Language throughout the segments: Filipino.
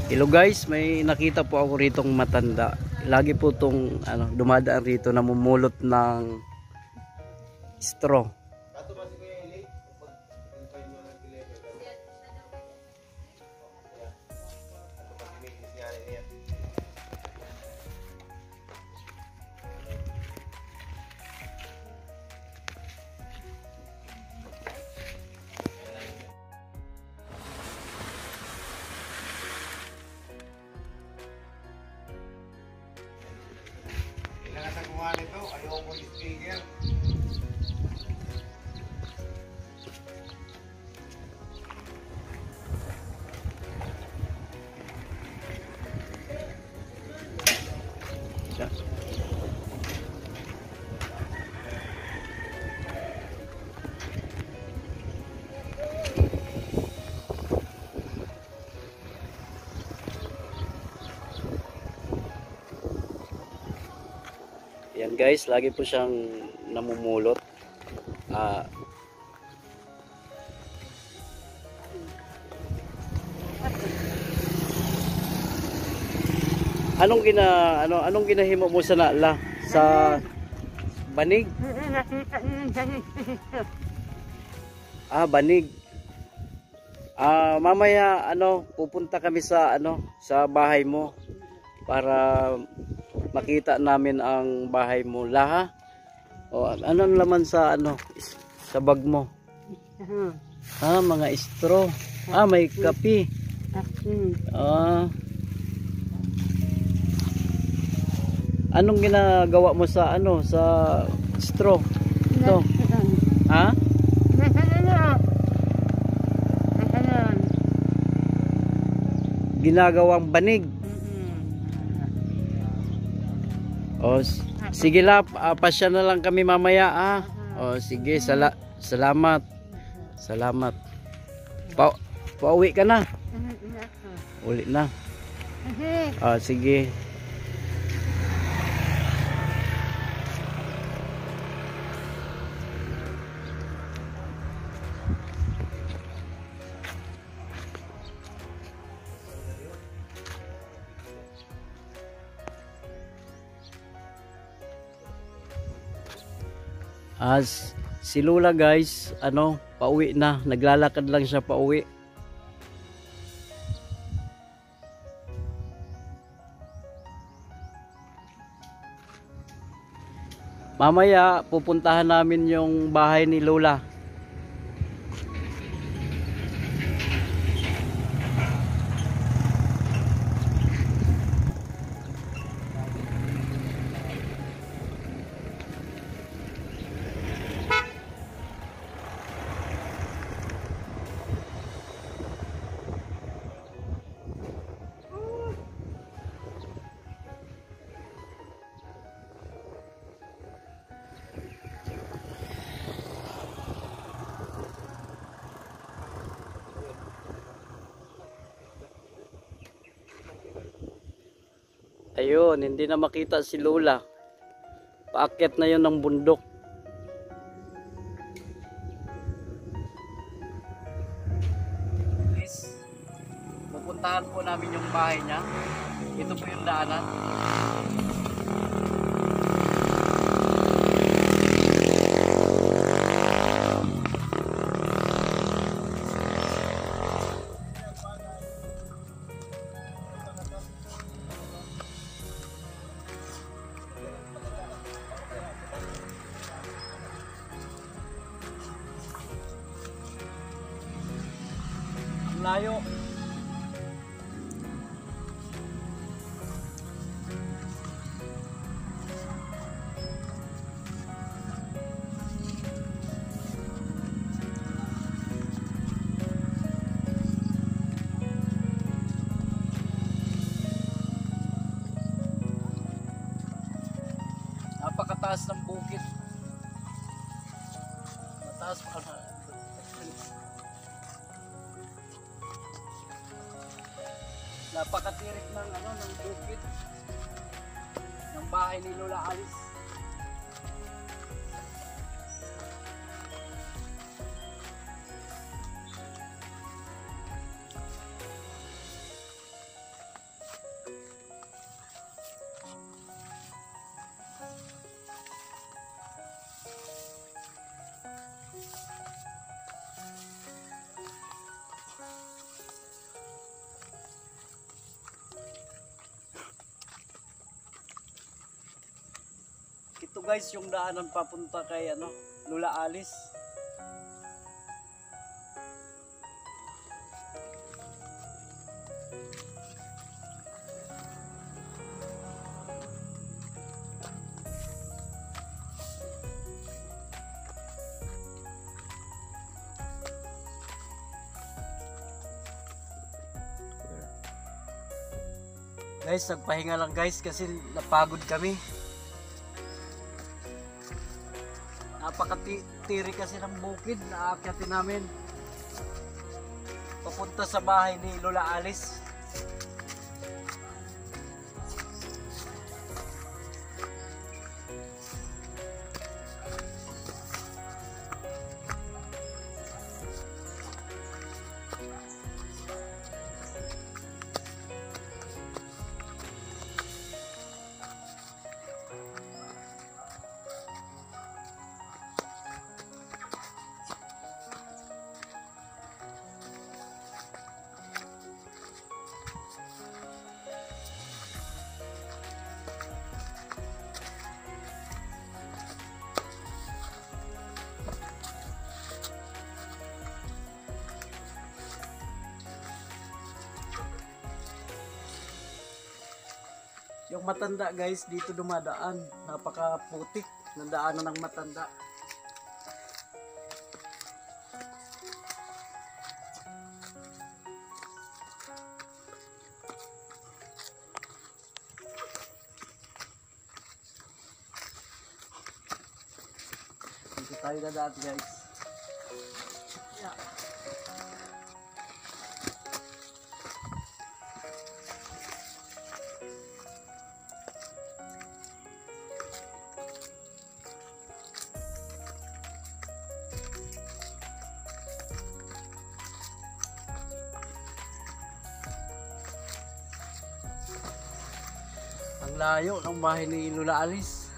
Hello guys, may nakita po ako ritong matanda. Lagi po tong dumadaan rito, namumulot ng straw. Ito, ayoko yung speaker. Yan guys, lagi po siyang namumulot. Anong ginahimo mo sa nala sa banig? Banig. Mamaya pupunta kami sa sa bahay mo para makita namin ang bahay mo laha. O ano laman sa sa bag mo? Mga straw. May kape. Anong ginagawa mo sa sa straw? Ito. Ginagawang banig. Sige la, pasya na lang kami mamaya sige, salamat. Pauwi ka na. Uli na. Sige. Si Lola guys, pauwi na, naglalakad lang siya pauwi. Mamaya pupuntahan namin yung bahay ni Lola. Ayun, hindi na makita si Lola. Paakyat na yun ng bundok. Guys, pupuntahan po namin yung bahay niya. Ito po yung daanan. Layo. Napakataas ng bukid. Mataas pa. Napakatirik ng ng bukid ng bahay ni Lola Alice. guys yung daanan papunta kay ano, Lola Alice. Guys, nagpahinga lang guys kasi napagod kami. Napakatiri kasi ng bukid na aakyatin namin. Papunta sa bahay ni Lola Alice. Yung matanda guys dito dumadaan, napakaputik ng daanan ng matanda. Dito tayo dadaan guys. Yeah. Ang layo ng bahay ni Lola Alice.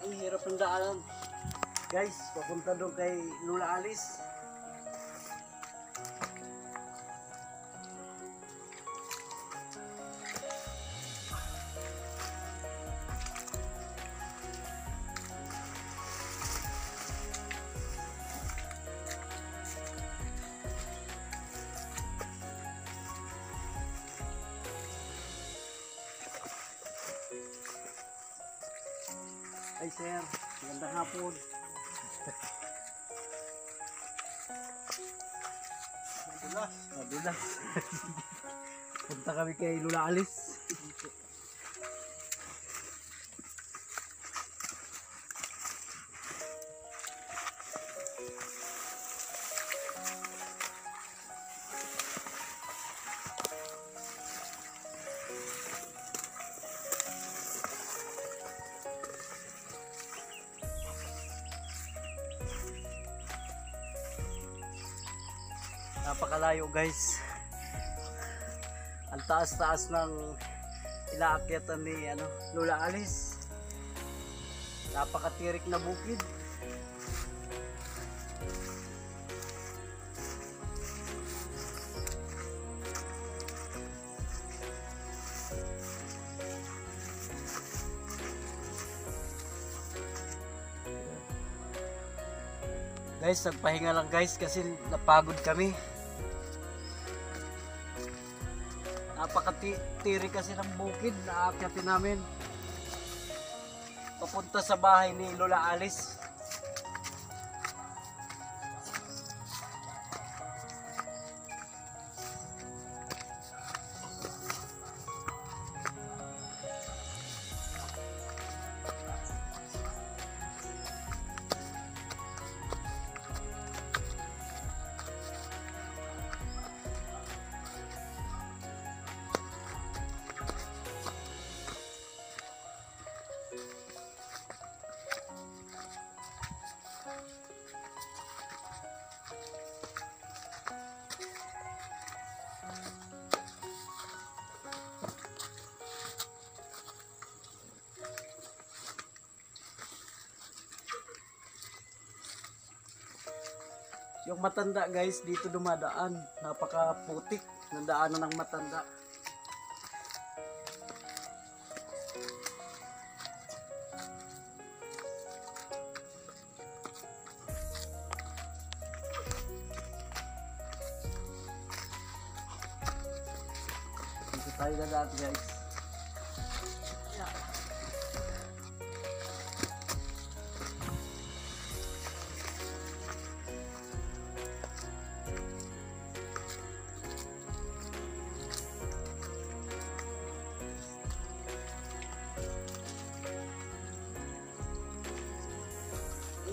Ang hirap ng daanan. Guys, papunta doon kay Lola Alice. Ay sir, magandang hapon. Madulas. Punta kami kay Lola Alice. Napakalayo guys. Ang taas-taas ng inaakyatan ni Lola Alice. Napakatirik na bukid. Guys, nagpahinga lang guys kasi napagod kami. Napakatiri kasi ng bukid na aakyatin namin. Papunta sa bahay ni Lola Alice. matanda guys dito dumadaan. Napakaputik ng daanan ng matanda. Dito tayo dadaan guys.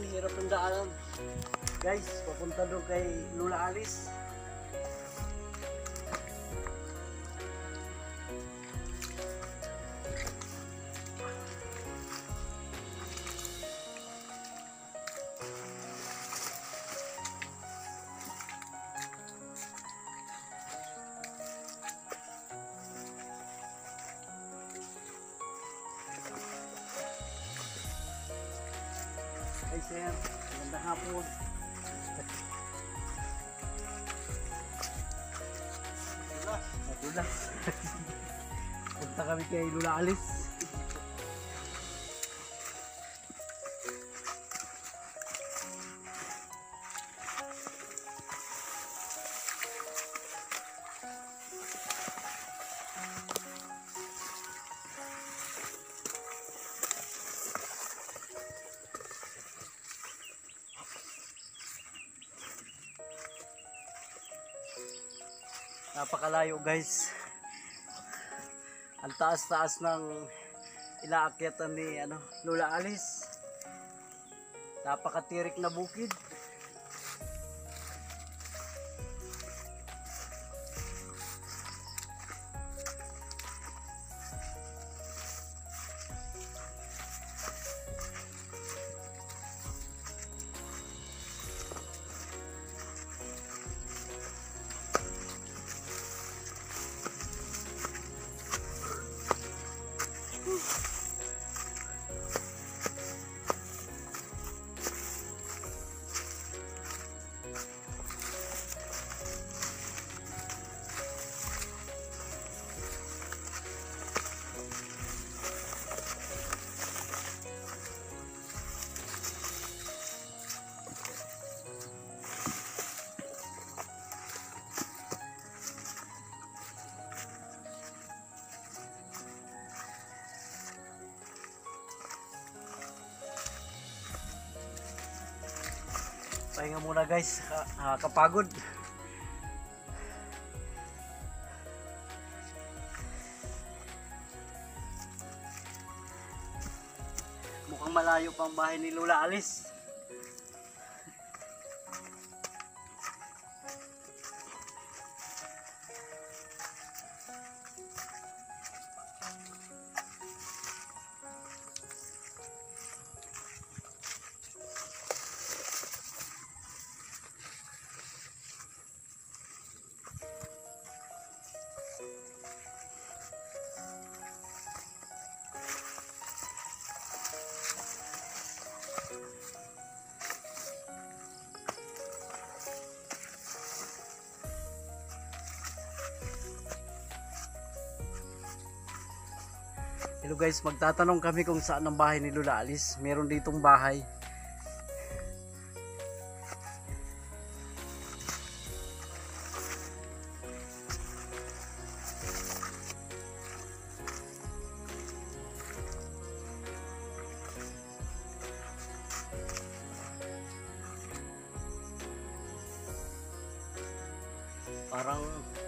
Ang hirap ng daanan. Guys, papunta doon kay Lola Alice. Ay sir, magandang hapon. Madulas. Punta kami kay Lola Alice. Napakalayo guys. Ang taas-taas ng inaakyatan ni Lola Alice. Napakatirik na bukid. Pahinga muna guys, kapagod. Mukhang malayo pang bahay ni Lola Alice. Hello guys, magtatanong kami kung saan ang bahay ni Lola Alice. Meron ditong bahay.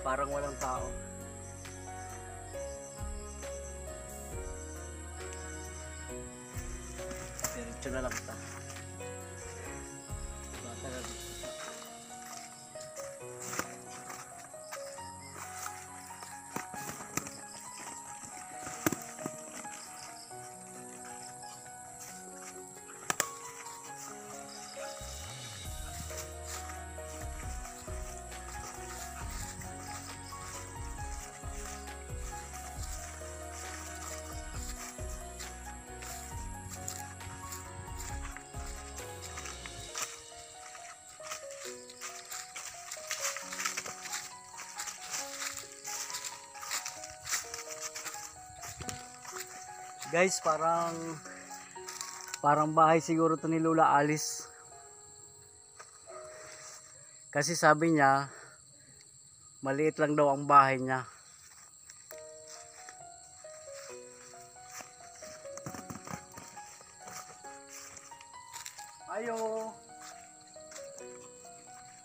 Parang walang tao. Diretso na lang ta. Baka na dito. Guys, parang bahay siguro to ni Lola Alice. Kasi sabi niya, maliit lang daw ang bahay niya. Ayo.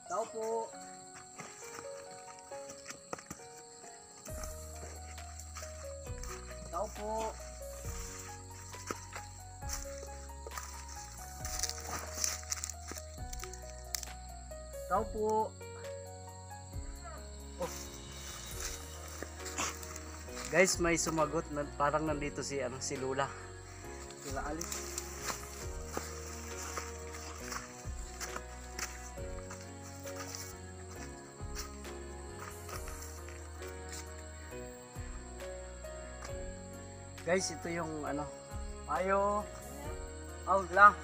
Tao po. Tao po. Tao po. Oh. Guys, may sumagot na parang nandito si Lola. Lola Alice. Guys, ito yung ayo. Lang.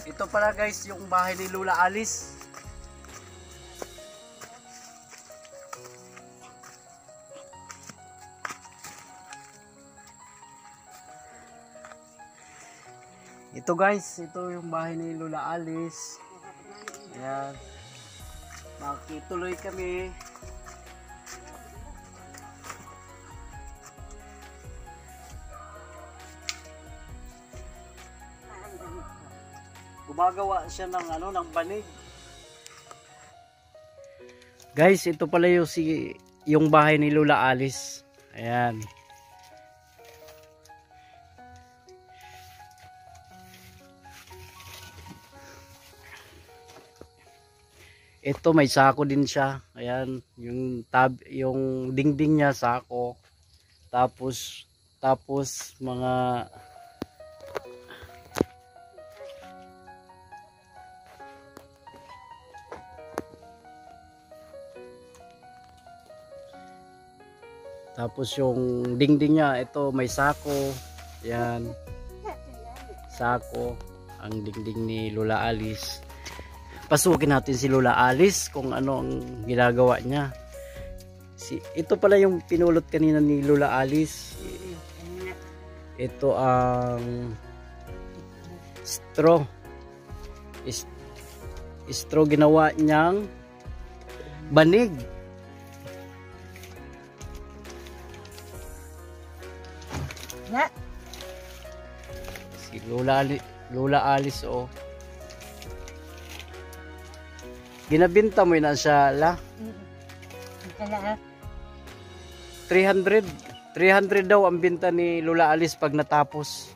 Ito pala guys yung bahay ni Lola Alice. Ito guys, ito yung bahay ni Lola Alice. Ayan. Makituloy kami. Gumagawa siya ng banig. Guys, ito pala yung bahay ni Lola Alice. Ayan. Ito may sako din siya. Ayan, yung dingding niya sako. Tapos mga yung dingding niya, ito may sako. Yan. Sako ang dingding ni Lola Alice. Pasukin natin si Lola Alice kung ano ang ginagawa niya. Ito pala yung pinulot kanina ni Lola Alice. Ito ang straw. Straw ginawa niyang banig. Si Lola Alice oh. Ginabinta mo na siya la? 300 daw ang binta ni Lola Alice pag natapos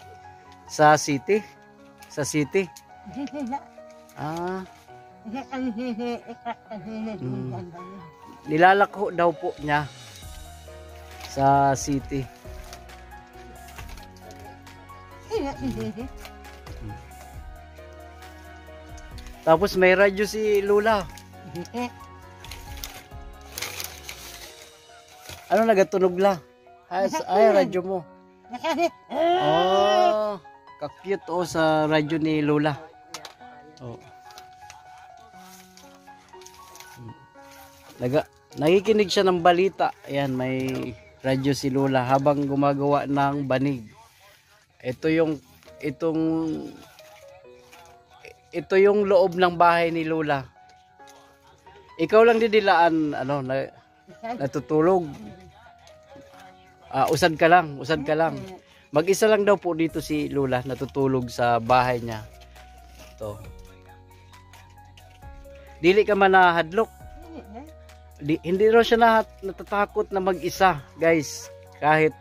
sa city. Nilalako daw po niya sa city. Tapos may radyo si Lola. Ano nagatunog la? Ay radyo mo. Oh, ka-cute oh sa radyo ni Lola. Oh. Nakikinig siya ng balita. Ayan, may radyo si Lola habang gumagawa ng banig. Ito yung loob ng bahay ni Lola. Ikaw lang didilaan natutulog. Usad ka lang. Mag-isa lang daw po dito si Lola natutulog sa bahay niya. Ito. Dili ka man nahadlok. Hindi raw siya natatakot na mag-isa, guys. Kahit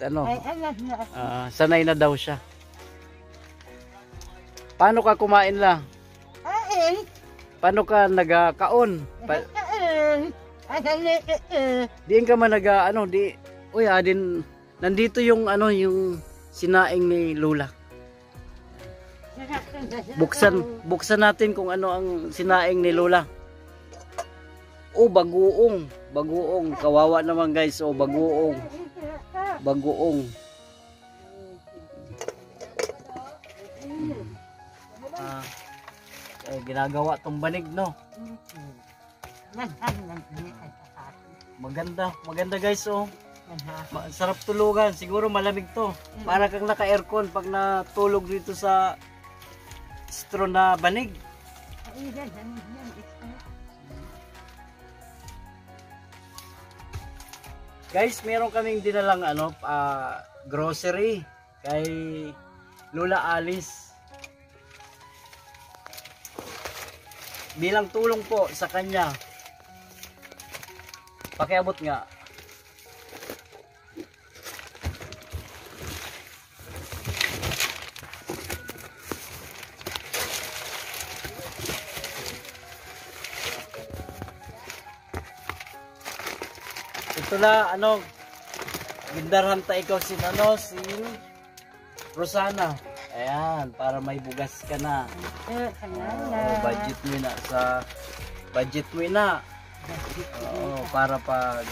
sanay na daw siya. Paano ka kumain la? Paano ka nagakaon? Diin ka man nandito yung yung sinaing ni Lola. Buksan natin kung ano ang sinaing ni Lola. Oh, bagoong. Kawawa naman guys. Oh, bagoong. Ginagawa tong banig, no? Maganda guys, oh. Sarap tulugan. Siguro malamig to. Para kang naka-aircon pag natulog dito sa straw na banig. Guys, meron kaming dinalang grocery kay Lola Alice. Bilang tulong po sa kanya. Pakiabot nga. Ito na, gindarhan ta ikaw si Rosana. Ayan, para may bugas ka na. Budget mo na para pag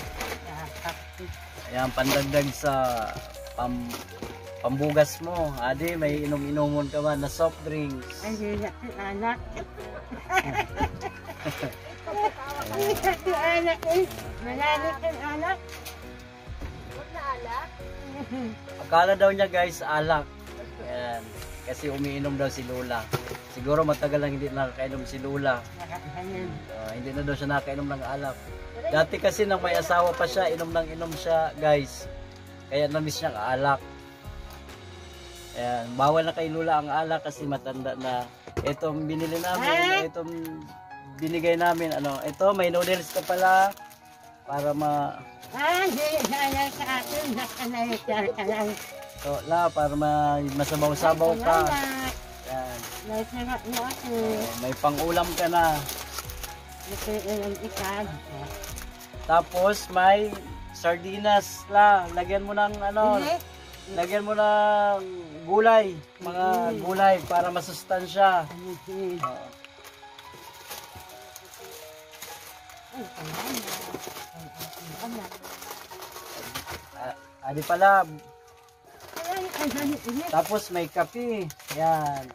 ayan, pandagdag sa pambugas mo. Adi, may inom-inomon ka ba na soft drinks. Ay, anak. Anak. Akala daw niya guys, alak. Ayan. Kasi umiinom daw si Lola. Siguro matagal lang hindi nakakainom si Lola. Hindi na daw siya nakakainom ng alak. Dati kasi nang may asawa pa siya, inom siya guys. Kaya namiss niya ang alak. Ayan. Bawal na kay Lola ang alak kasi matanda na. Itong binili namin, itong binigay namin, ito may noodles ka pala para sa akin, ka lang. So, para masabaw-sabaw ka. Yan. May pang-ulam ka na. Tapos may sardinas lagyan mo ng lagyan mo ng gulay, mga gulay para masustansya. Adi pala. Tapos may kape. Yan.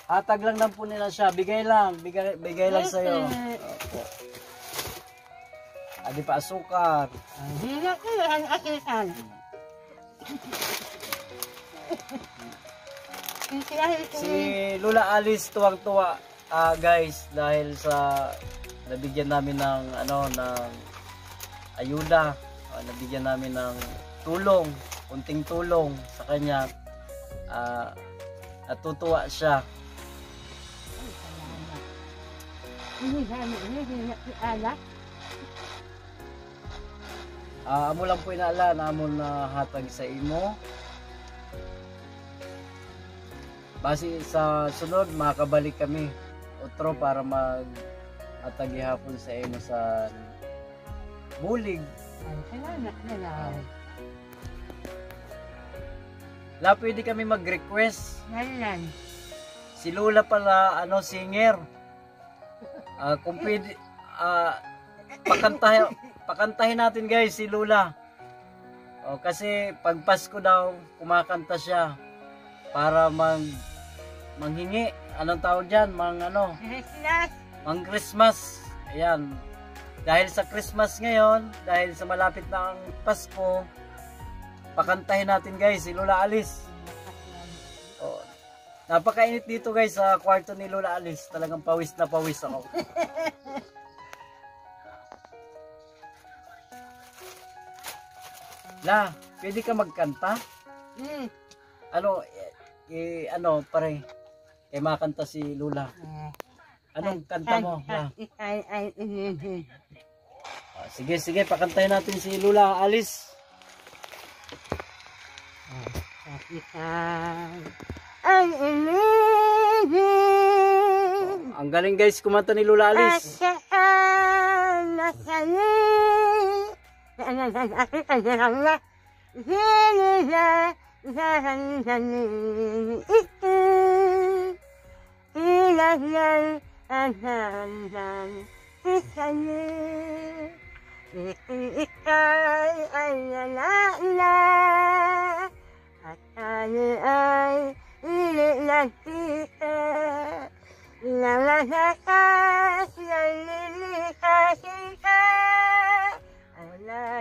Hatag lang po nila siya. Bigay lang sa iyo. Adi pa asukar. Si Lola Alice tuwang-tuwa guys dahil sa nabigyan namin ng ng ayuda, nabigyan namin ng tulong, kunting tulong sa kanya. Natutuwa siya. Amo lang po inaala na amon na hatag sa imo. Basi sa sunod makabalik kami otro para mag-atag hapon sa imo sa bulig. Pwede kami mag-request. Si Lola pala singer. Kung pwede pakantahin natin guys si Lola. Kasi pag Pasko daw kumakanta siya para manghingi. Anong tawag diyan? Mang Christmas. Ayan. Dahil sa Christmas ngayon, dahil sa malapit na ang Pasko, pakantahin natin guys si Lola Alice. Napakainit dito guys sa kwarto ni Lola Alice. Talagang pawis na pawis ako. Pwede ka magkanta? Pare, makanta si Lola. Anong kanta mo? Sige, pakantahin natin si Lola Alice. Ang galing guys kumanta ni Lola Alice. Ikay ay nalala at tayo ay inilagkita. Nalasakas na lilikasin ka. Wala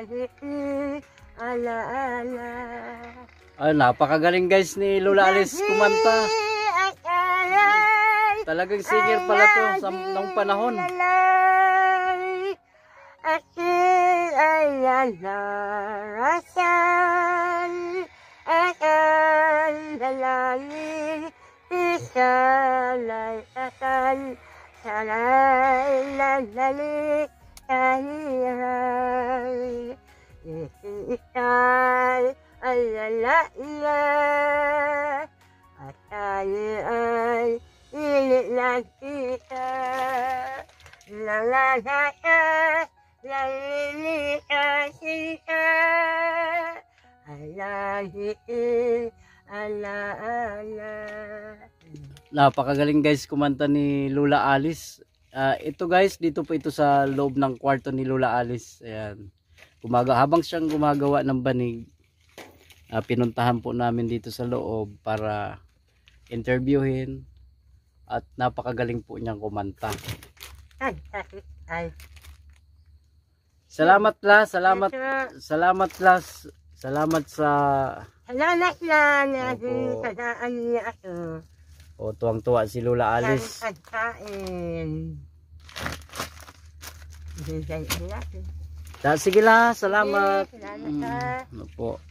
alaala. Ay, napakagaling guys ni Lola Alice kumanta. Talagang singer pala to sa nung panahon. Aking alalarasan, aking lalali, isalay akan, salay lalali, kahiray. Isay ay lalala, at tayo ay ililang kita. Lalala, lalili kita, alahiin, alaala. Napakagaling guys kumanta ni Lola Alice. Ito guys, dito po ito sa loob ng kwarto ni Lola Alice. Ayan. Habang siyang gumagawa ng banig, pinuntahan po namin dito sa loob para interviewin, at napakagaling po niyang kumanta. Ay. Salamat la, salamat la, salamat sa Salamat lang na Opo. sadaan niya ako. tuwang-tuwa si Lola Alice. Ang pagkain. Bigay natin. Sige la, salamat. Salamat. Ano po.